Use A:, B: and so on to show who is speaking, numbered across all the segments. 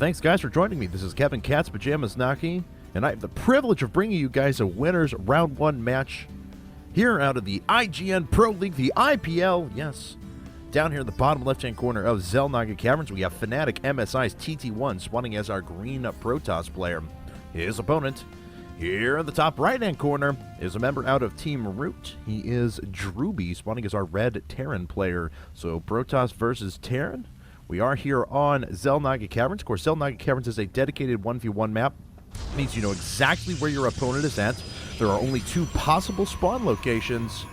A: Thanks, guys, for joining me. This is Kevin FnaticMSiTTI, and I have the privilege of bringing you guys a winner's round 1 match here out of the IGN Pro League, the IPL. Yes, down here in the bottom left-hand corner of Xel'Naga Caverns, we have FnaticMSiTTI T1 spawning as our green Protoss player. His opponent, here in the top right-hand corner, is a member out of Team Root. He is ROOTdrewbie, spawning as our red Terran player. So Protoss versus Terran. We are here on Xel'Naga Caverns. Of course, Xel'Naga Caverns is a dedicated 1v1 map. It means you know exactly where your opponent is at. There are only 2 possible spawn locations,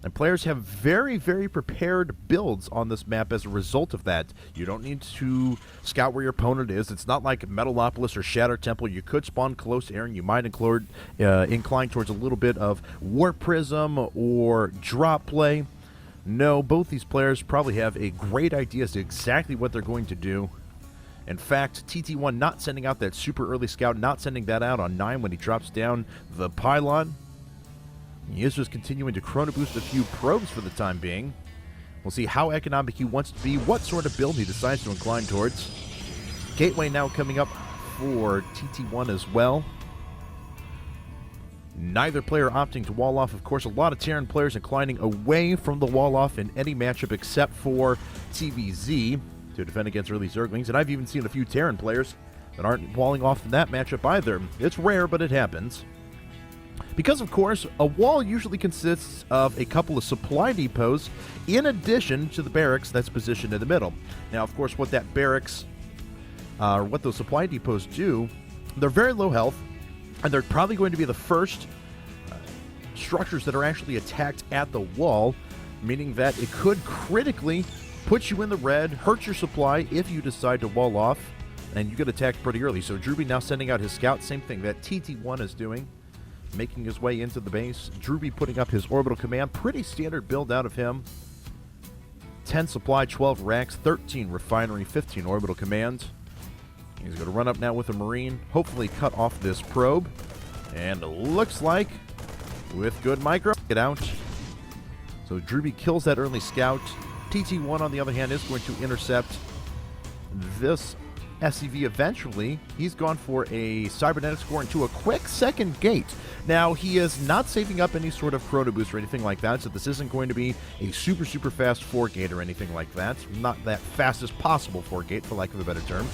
A: and players have very, very prepared builds on this map as a result of that. You don't need to scout where your opponent is. It's not like Metalopolis or Shatter Temple. You could spawn close air, and you might incline towards a little bit of Warp Prism or drop play. No, both these players probably have a great idea as to exactly what they're going to do. In fact, TT1 not sending out that super early scout, not sending that out on 9 when he drops down the pylon. He is just continuing to chrono boost a few probes for the time being. We'll see how economic he wants to be, what sort of build he decides to incline towards. Gateway now coming up for TT1 as well. Neither player opting to wall off. Of course, a lot of Terran players inclining away from the wall off in any matchup except for TVZ to defend against early Zerglings. And I've even seen a few Terran players that aren't walling off in that matchup either. It's rare, but it happens. Because, of course, a wall usually consists of a couple of supply depots in addition to the barracks that's positioned in the middle. Now, of course, what that barracks, or what those supply depots do, they're very low health, and they're probably going to be the first structures that are actually attacked at the wall, meaning that it could critically put you in the red, hurt your supply if you decide to wall off, and you get attacked pretty early. So ROOTdrewbie now sending out his scout, same thing that TT1 is doing, making his way into the base. ROOTdrewbie putting up his orbital command, pretty standard build out of him. 10 supply, 12 racks, 13 refinery, 15 orbital command. He's going to run up now with a Marine, hopefully cut off this probe. And it looks like, with good micro, get out. So ROOTdrewbie kills that early scout. TT1, on the other hand, is going to intercept this SCV eventually. He's gone for a cybernetic score into a quick second gate. Now, he is not saving up any sort of chrono boost or anything like that, so this isn't going to be a super, super fast 4-gate or anything like that. Not that fast as possible 4-gate, for lack of a better term.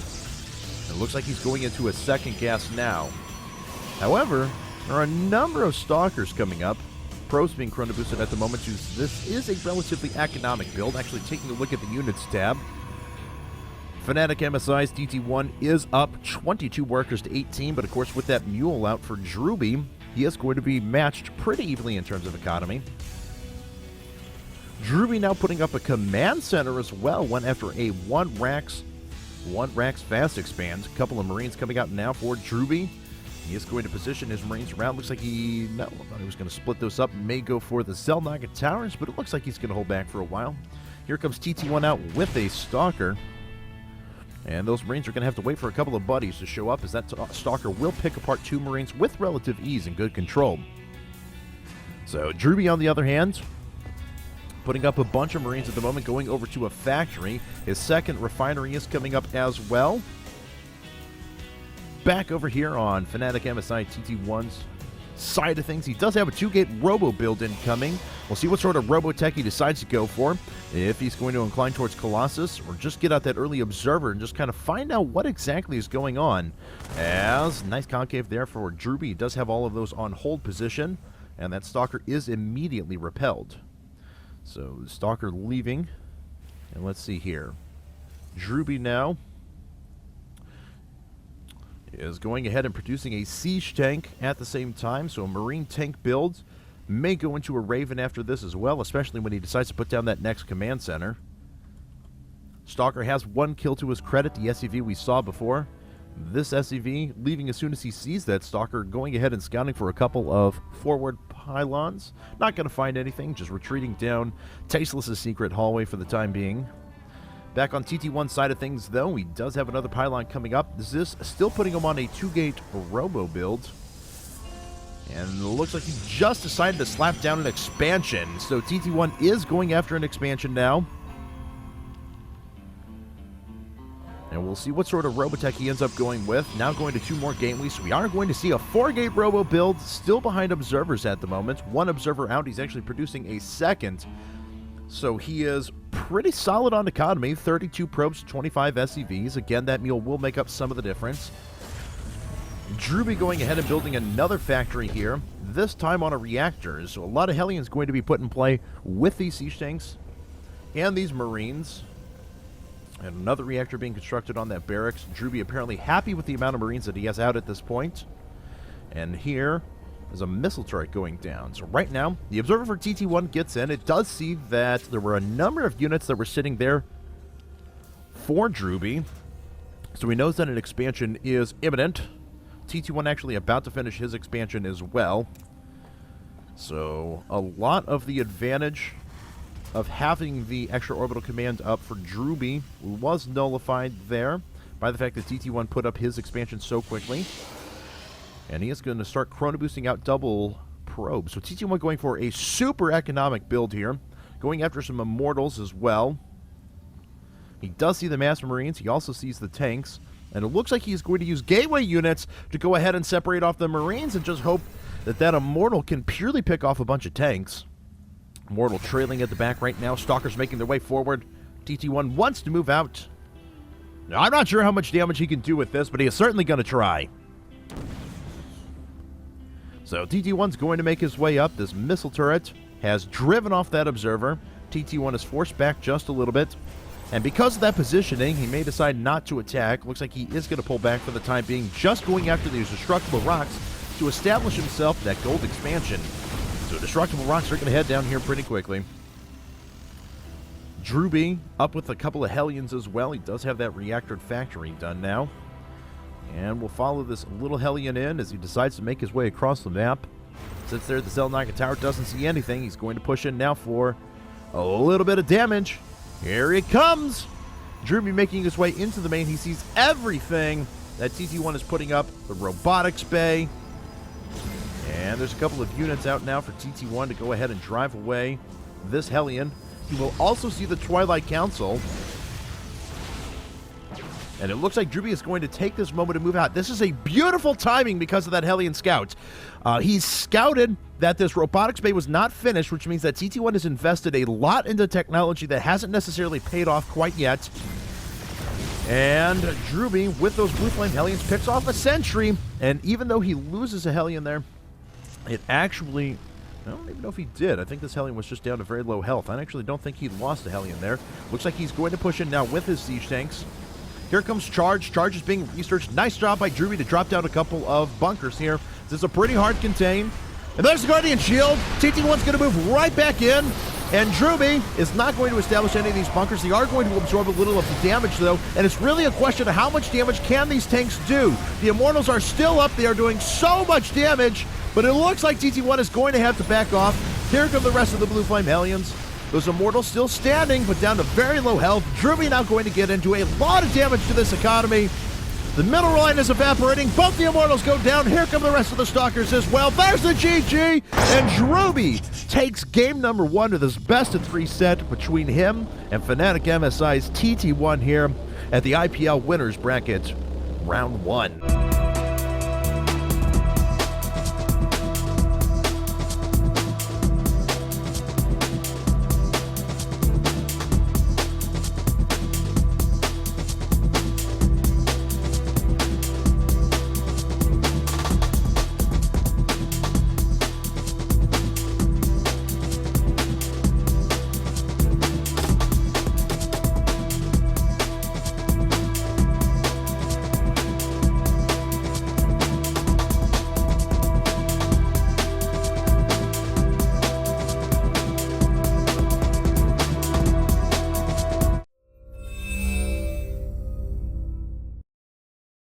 A: It looks like he's going into a second gas now. However, there are a number of stalkers coming up. Probes being chrono boosted at the moment. This is a relatively economic build. Actually, taking a look at the units tab, FnaticMSiTTI T1 is up 22 workers to 18, but of course with that mule out for ROOTdrewbie, he is going to be matched pretty evenly in terms of economy. ROOTdrewbie now putting up a command center as well, went after a 1 racks fast expand. A couple of Marines coming out now for ROOTdrewbie. He is going to position his Marines around. Looks like he thought he was going to split those up. May go for the Xel'Naga Towers, but it looks like he's going to hold back for a while. Here comes TT1 out with a Stalker. And those Marines are going to have to wait for a couple of buddies to show up, as that Stalker will pick apart 2 Marines with relative ease and good control. So ROOTdrewbie, on the other hand, putting up a bunch of Marines at the moment, going over to a factory. His second refinery is coming up as well. Back over here on FnaticMSiTTI T1's side of things, he does have a 2-gate robo build incoming. We'll see what sort of robo tech he decides to go for. If he's going to incline towards Colossus, or just get out that early observer and just kind of find out what exactly is going on. As nice concave there for ROOTdrewbie. He does have all of those on hold position, and that Stalker is immediately repelled. So the Stalker leaving, and let's see here. ROOTdrewbie now is going ahead and producing a siege tank at the same time, so a Marine tank build may go into a Raven after this as well, especially when he decides to put down that next command center. Stalker has 1 kill to his credit, the SCV we saw before. This SCV leaving as soon as he sees that Stalker, going ahead and scouting for a couple of forward pylons. Not going to find anything, just retreating down Tasteless' secret hallway for the time being. Back on TT1 side of things, though, he does have another pylon coming up. This is still putting him on a 2-gate robo build. And it looks like he just decided to slap down an expansion. So TT1 is going after an expansion now. And we'll We'll see what sort of Robotech he ends up going with. Now going to 2 more game weeks. We are going to see a 4-gate Robo build, still behind observers at the moment. 1 observer out. He's actually producing a second. So he is pretty solid on economy. 32 probes, 25 SCVs. Again, that mule will make up some of the difference. Drewbiegoing ahead and building another factory here, this time on a reactor. So a lot of Hellions going to be put in play with these siege tanks and these Marines. And another reactor being constructed on that barracks. Drewbieapparently happy with the amount of Marines that he has out at this point. And here is a missile turret going down. So right now, the observer for TT1 gets in. It does see that there were a number of units that were sitting there for DrewbieE. So he knows that an expansion is imminent. TT1 actually about to finish his expansion as well. So a lot of the advantage of having the extra orbital command up for DrewbieE was nullified there by the fact that TT1 put up his expansion so quickly. And he is going to start chrono boosting out double probes. So TT1 going for a super economic build here, going after some immortals as well. He does see the Master Marines. He also sees the tanks. And it looks like he's going to use gateway units to go ahead and separate off the Marines and just hope that that immortal can purely pick off a bunch of tanks. Immortal trailing at the back right now. Stalkers making their way forward. TT1 wants to move out. Now, I'm not sure how much damage he can do with this, but he is certainly going to try. So TT1's going to make his way up. This missile turret has driven off that observer. TT1 is forced back just a little bit. And because of that positioning, he may decide not to attack. Looks like he is going to pull back for the time being, just going after these destructible rocks to establish himself that gold expansion. So destructible rocks are going to head down here pretty quickly. DrewbieE up with a couple of Hellions as well. He does have that reactor factory done now. And we'll follow this little Hellion in as he decides to make his way across the map. Sits there at the Zelnaga Tower, doesn't see anything. He's going to push in now for a little bit of damage. Here it comes! DrewbieE making his way into the main. He sees everything that TT1 is putting up. The robotics bay. And there's a couple of units out now for TT1 to go ahead and drive away this Hellion. He will also see the Twilight Council. And it looks like DrewbieE is going to take this moment to move out. This is a beautiful timing because of that Hellion scout. He's scouted that this robotics bay was not finished, which means that TT1 has invested a lot into technology that hasn't necessarily paid off quite yet. And DrewbieE, with those Blue Flame Hellions, picks off a sentry. And even though he loses a Hellion there, it actually... I don't even know if he did. I think this Hellion was just down to very low health. I actually don't think he lost a Hellion there. Looks like he's going to push in now with his siege tanks. Here comes Charge. Charge is being researched. Nice job by DrewbieE to drop down a couple of bunkers here. This is a pretty hard contain. And there's the Guardian Shield. TT1's going to move right back in. And DrewbieE is not going to establish any of these bunkers. They are going to absorb a little of the damage, though. And it's really a question of how much damage can these tanks do. The Immortals are still up. They are doing so much damage. But it looks like TT1 is going to have to back off. Here come the rest of the Blue Flame Hellions. Those Immortals still standing, but down to very low health. DrewbieE now going to get into a lot of damage to this economy. The middle line is evaporating. Both the Immortals go down. Here come the rest of the Stalkers as well. There's the GG. And DrewbieE takes game number 1 to this best-of-3 set between him and FnaticMSiTTI's TT1 here at the IPL Winners Bracket Round 1.